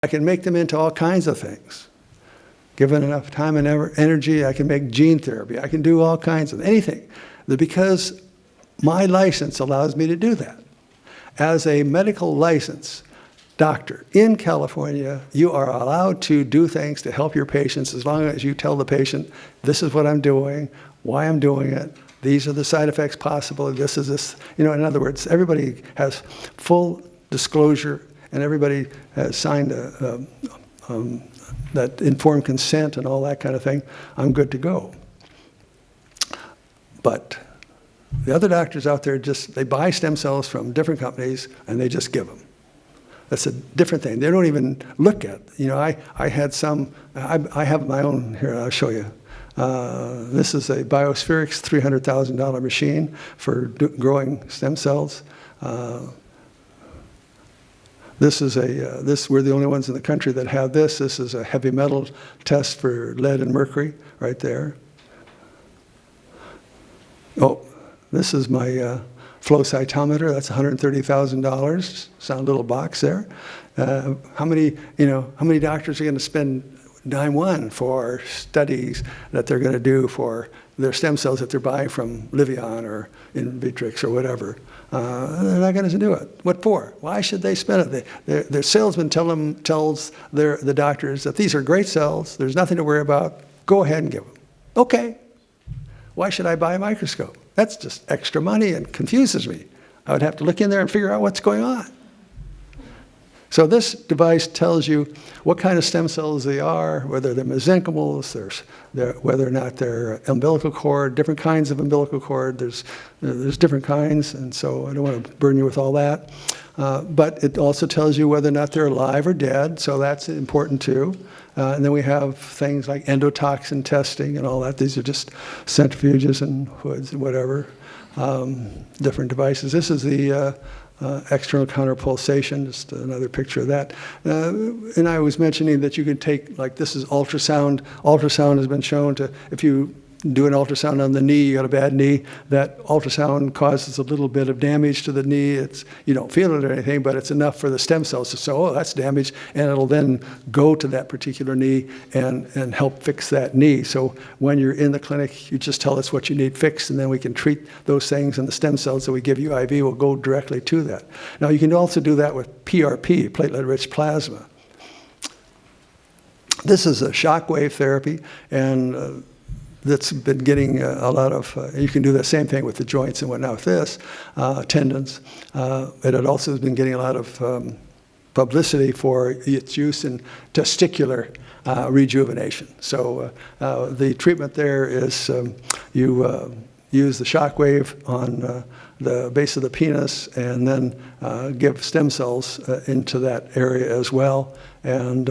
I can make them into all kinds of things. Given enough time and energy, I can make gene therapy. I can do all kinds of anything. Because my license allows me to do that. As a medical license doctor in California, you are allowed to do things to help your patients as long as you tell the patient, this is what I'm doing, why I'm doing it, these are the side effects possible, this is this. You know, in other words, everybody has full disclosure and everybody has signed that informed consent and all that kind of thing. I'm good to go. But the other doctors out there they buy stem cells from different companies and they just give them. That's a different thing. They don't even look at, you know, I had some, I have my own, here, I'll show you. This is a Biospherix $300,000 machine for growing stem cells. We're the only ones in the country that have this. This is a heavy metal test for lead and mercury right there. Oh, this is my flow cytometer. That's $130,000. Sound little box there. How many doctors are going to spend dime one for studies that they're going to do for their stem cells that they're buying from Livion or Invitrix or whatever? They're not going to do it. What for? Why should they spend it? Their salesman tells the doctors that these are great cells. There's nothing to worry about. Go ahead and give them. Okay. Why should I buy a microscope? That's just extra money and confuses me. I would have to look in there and figure out what's going on. So this device tells you what kind of stem cells they are, whether they're mesenchymals, whether or not they're umbilical cord, different kinds of umbilical cord. There's different kinds, and so I don't want to burden you with all that. But it also tells you whether or not they're alive or dead, so that's important too. And then we have things like endotoxin testing and all that. These are just centrifuges and hoods and whatever, different devices. This is the external counterpulsation, just another picture of that. And I was mentioning that you could take, like this is ultrasound. Ultrasound has been shown to, if you do an ultrasound on the knee, you got a bad knee, that ultrasound causes a little bit of damage to the knee. You don't feel it or anything, but it's enough for the stem cells to say, oh, that's damaged, and it'll then go to that particular knee and help fix that knee. So when you're in the clinic, you just tell us what you need fixed, and then we can treat those things, and the stem cells that we give you IV will go directly to that. Now, you can also do that with PRP, platelet-rich plasma. This is a shockwave therapy, and that's been getting a lot of, you can do the same thing with the joints and whatnot with this, tendons. It also has been getting a lot of publicity for its use in testicular rejuvenation. So the treatment there is you use the shock wave on the base of the penis and then give stem cells into that area as well. And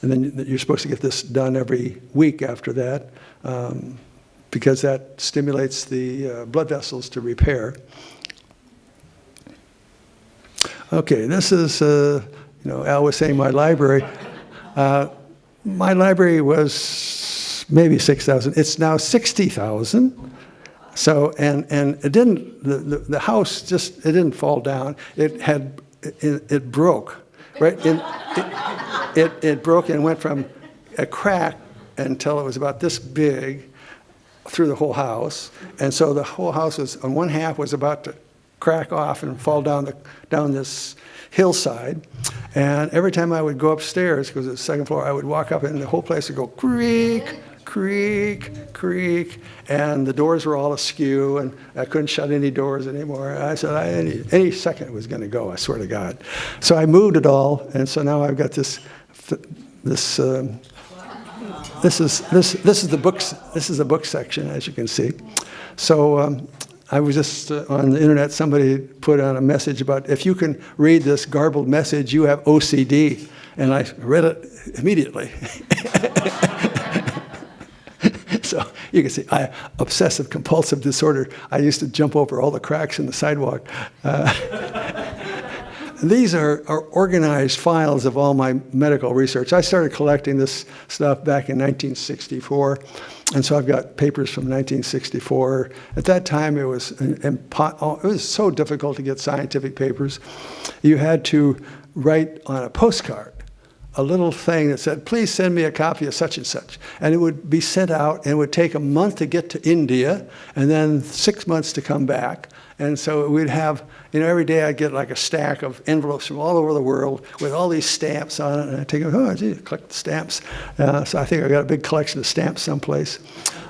then you're supposed to get this done every week after that. Because that stimulates the blood vessels to repair. Okay, this is, Al was saying my library. My library was maybe 6,000. It's now 60,000. So, and it didn't, the house just, it didn't fall down. It broke, right? It broke and went from a crack until it was about this big through the whole house. And so the whole house was, on one half was about to crack off and fall down this hillside. And every time I would go upstairs, because it's the second floor, I would walk up and the whole place would go creak, creak, creak. And the doors were all askew and I couldn't shut any doors anymore. I said, any second it was going to go, I swear to God. So I moved it all. And so now I've got this is the books. This is the book section, as you can see. So I was just on the internet. Somebody put on a message about if you can read this garbled message, you have OCD, and I read it immediately. So you can see, obsessive compulsive disorder. I used to jump over all the cracks in the sidewalk. These are organized files of all my medical research. I started collecting this stuff back in 1964, and so I've got papers from 1964. At that time, it was so difficult to get scientific papers. You had to write on a postcard a little thing that said, please send me a copy of such and such. And it would be sent out, and it would take a month to get to India, and then 6 months to come back. And so we'd have, every day I'd get like a stack of envelopes from all over the world with all these stamps on it. And I'd take them, oh, gee, collect the stamps. So I think I got a big collection of stamps someplace.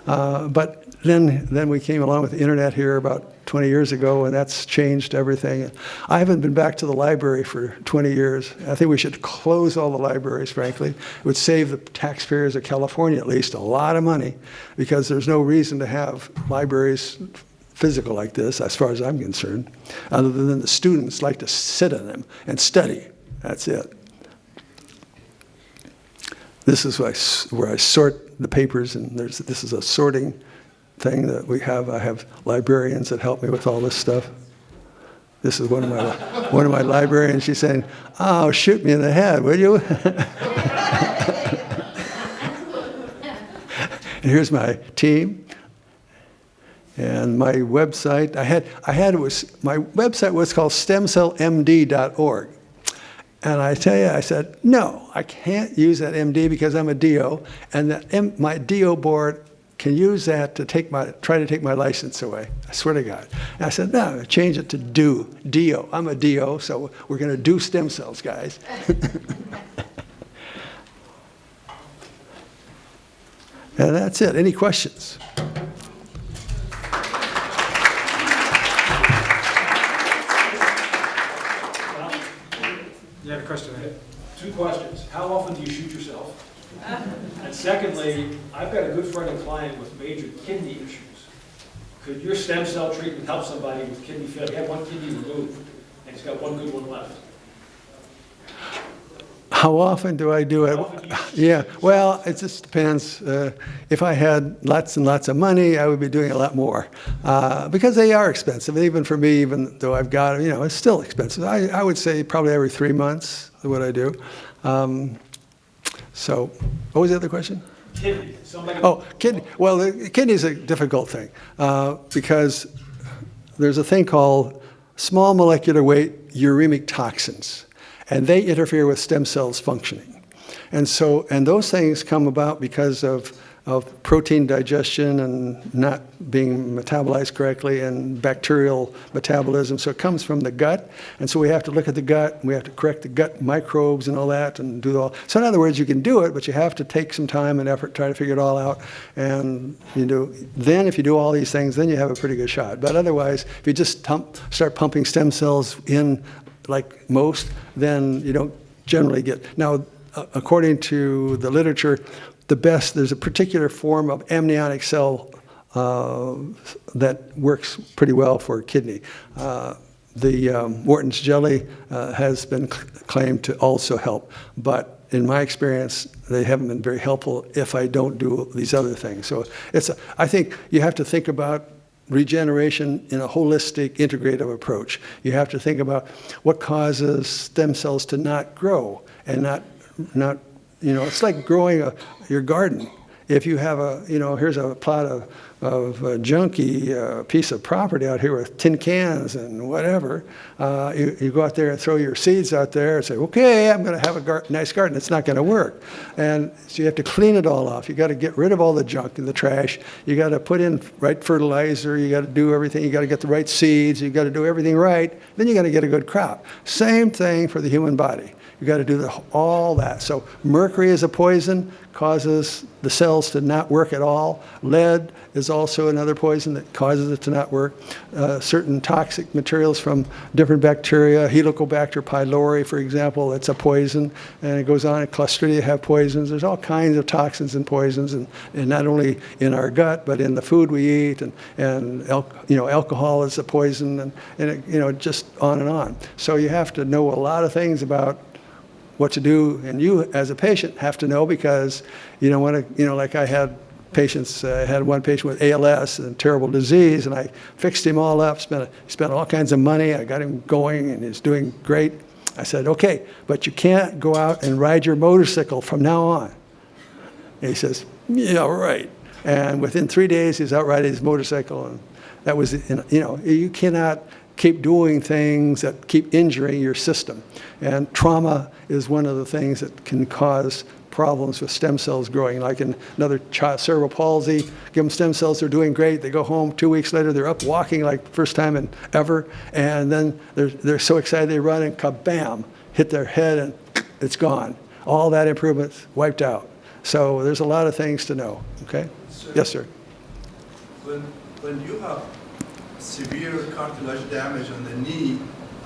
But then we came along with the internet here about 20 years ago, and that's changed everything. I haven't been back to the library for 20 years. I think we should close all the libraries, frankly. It would save the taxpayers of California at least a lot of money, because there's no reason to have libraries physical like this, as far as I'm concerned, other than the students like to sit in them and study. That's it. This is where I sort the papers, and this is a sorting thing that we have. I have librarians that help me with all this stuff. This is one of my librarians. She's saying, "Oh, shoot me in the head, will you?" And here's my team. And my website, my website was called stemcellmd.org. And I tell you, I said, no, I can't use that MD because I'm a DO, and that my DO board can use that to try to take my license away. I swear to God. And I said, no, change it to DO. I'm a DO, so we're going to do stem cells, guys. And that's it. Any questions? You had a question, right? 2 questions. How often do you shoot yourself? And secondly, I've got a good friend and client with major kidney issues. Could your stem cell treatment help somebody with kidney failure? He had 1 kidney removed, and he's got 1 good one left. How often do I do it? Yeah, well, it just depends. If I had lots and lots of money, I would be doing a lot more, because they are expensive. Even for me, even though I've got, it's still expensive. I would say probably every 3 months is what I do. So, what was the other question? Kidney. Kidney. Well, the kidney is a difficult thing, because there's a thing called small molecular weight uremic toxins. And they interfere with stem cells functioning. And those things come about because of protein digestion and not being metabolized correctly, and bacterial metabolism. So it comes from the gut. And so we have to look at the gut, and we have to correct the gut microbes and all that, and do all. So in other words, you can do it, but you have to take some time and effort, try to figure it all out. And then if you do all these things, then you have a pretty good shot. But otherwise, if you just start pumping stem cells in like most, then you don't generally get. Now, according to the literature, there's a particular form of amniotic cell that works pretty well for kidney. The Wharton's jelly has been claimed to also help, but in my experience, they haven't been very helpful if I don't do these other things. So I think you have to think about regeneration in a holistic, integrative approach. You have to think about what causes stem cells to not grow and not it's like growing your garden. If you have here's a plot of junky piece of property out here with tin cans and whatever, you go out there and throw your seeds out there and say, okay, I'm going to have a nice garden. It's not going to work. And so you have to clean it all off. You got to get rid of all the junk and the trash. You got to put in right fertilizer. You got to do everything. You got to get the right seeds. You got to do everything right. Then you got to get a good crop. Same thing for the human body. You got to do all that. So mercury is a poison, causes the cells to not work at all. Lead is also another poison that causes it to not work. Certain toxic materials from different bacteria, Helicobacter pylori, for example, it's a poison, and it goes on. Clostridia have poisons. There's all kinds of toxins and poisons, and not only in our gut, but in the food we eat, and alcohol is a poison, and it, just on and on. So you have to know a lot of things about what to do, and you as a patient have to know, because you don't want to, like I had patients, I had one patient with ALS, a terrible disease, and I fixed him all up, spent all kinds of money, I got him going, and he's doing great. I said, okay, but you can't go out and ride your motorcycle from now on. And he says, yeah, right. And within 3 days, he's out riding his motorcycle, and that was, you cannot keep doing things that keep injuring your system. And trauma is one of the things that can cause problems with stem cells growing. Like in another child, cerebral palsy, give them stem cells, they're doing great. They go home 2 weeks later, they're up walking like first time in ever. And then they're so excited they run and kabam, hit their head and it's gone. All that improvement's wiped out. So there's a lot of things to know, okay? Sir, Yes, sir. When you have severe cartilage damage on the knee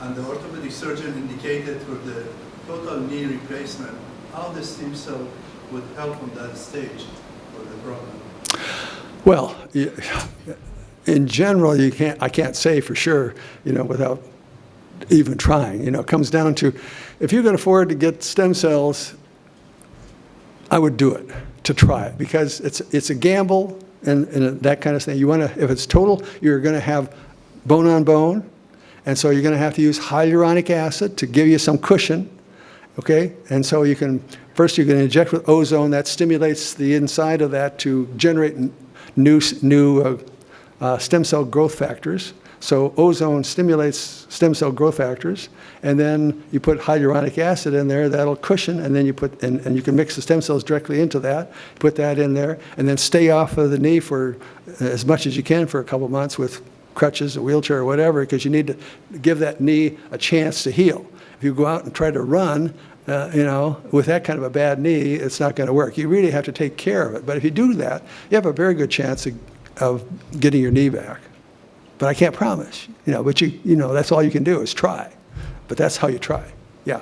and the orthopedic surgeon indicated for the total knee replacement, how the stem cell would help on that stage for the problem? Well, in general, I can't say for sure, without even trying. It comes down to, if you can afford to get stem cells, I would do it, to try it, because it's a gamble and that kind of thing. If it's total, you're going to have bone on bone, and so you're going to have to use hyaluronic acid to give you some cushion, okay? And so first you can inject with ozone, that stimulates the inside of that to generate new stem cell growth factors. So ozone stimulates stem cell growth factors, and then you put hyaluronic acid in there, that'll cushion, and then you and you can mix the stem cells directly into that, put that in there, and then stay off of the knee for as much as you can for a couple months with crutches, a wheelchair, or whatever, because you need to give that knee a chance to heal. If you go out and try to run, with that kind of a bad knee, it's not going to work. You really have to take care of it. But if you do that, you have a very good chance of getting your knee back. But I can't promise, but that's all you can do is try. But that's how you try, yeah.